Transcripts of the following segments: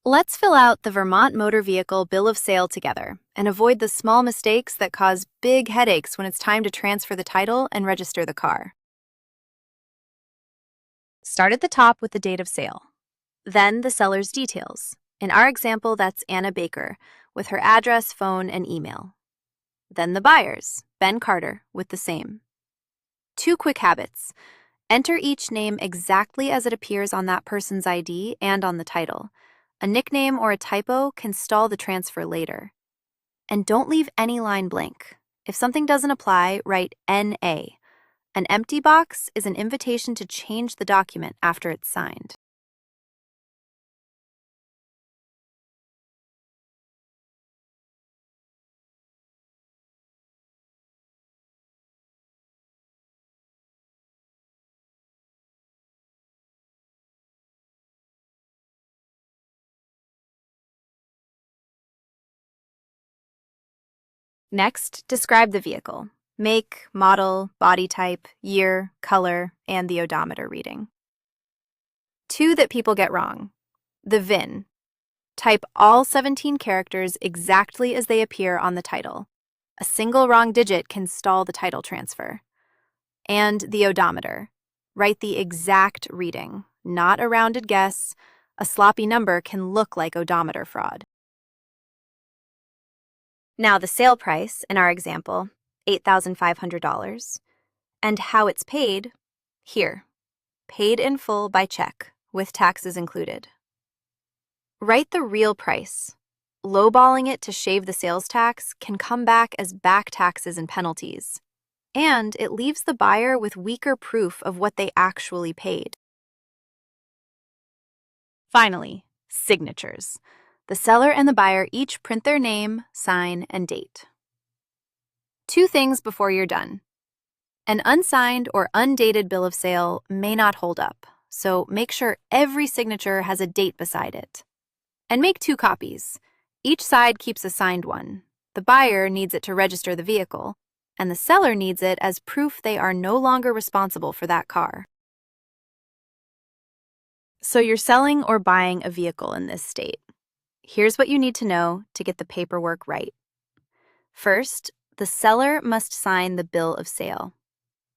Let's fill out the Vermont Motor Vehicle Bill of Sale together and avoid the small mistakes that cause big headaches when it's time to transfer the title and register the car. Start at the top with the date of sale. Then the seller's details. In our example, that's Anna Baker, with her address, phone, and email. Then the buyers, Ben Carter, with the same. 2 quick habits. Enter each name exactly as it appears on that person's ID and on the title. A nickname or a typo can stall the transfer later. And don't leave any line blank. If something doesn't apply, write NA. An empty box is an invitation to change the document after it's signed. Next, describe the vehicle. Make, model, body type, year, color, and the odometer reading. 2 that people get wrong. The VIN. Type all 17 characters exactly as they appear on the title. A single wrong digit can stall the title transfer. And the odometer. Write the exact reading, not a rounded guess. A sloppy number can look like odometer fraud. Now the sale price, in our example, $8,500, and how it's paid, here, paid in full by check, with taxes included. Write the real price. Lowballing it to shave the sales tax can come back as back taxes and penalties, and it leaves the buyer with weaker proof of what they actually paid. Finally, signatures. The seller and the buyer each print their name, sign, and date. 2 things before you're done. An unsigned or undated bill of sale may not hold up, so make sure every signature has a date beside it. And make 2 copies. Each side keeps a signed one. The buyer needs it to register the vehicle, and the seller needs it as proof they are no longer responsible for that car. So you're selling or buying a vehicle in this state. Here's what you need to know to get the paperwork right. First, the seller must sign the bill of sale.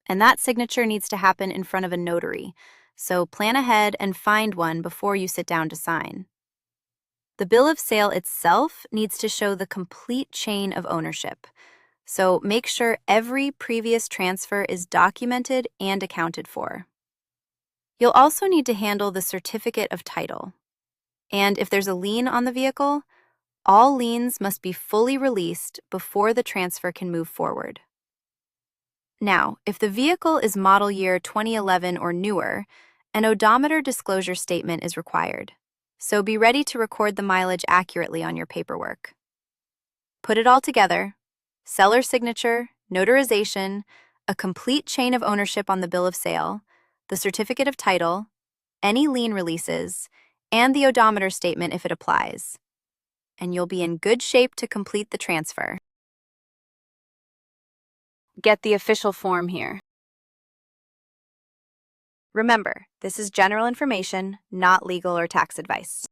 And that signature needs to happen in front of a notary, so plan ahead and find one before you sit down to sign. The bill of sale itself needs to show the complete chain of ownership, so make sure every previous transfer is documented and accounted for. You'll also need to handle the certificate of title. And if there's a lien on the vehicle, all liens must be fully released before the transfer can move forward. Now, if the vehicle is model year 2011 or newer, an odometer disclosure statement is required, so be ready to record the mileage accurately on your paperwork. Put it all together: seller signature, notarization, a complete chain of ownership on the bill of sale, the certificate of title, any lien releases, and the odometer statement if it applies. And you'll be in good shape to complete the transfer. Get the official form here. Remember, this is general information, not legal or tax advice.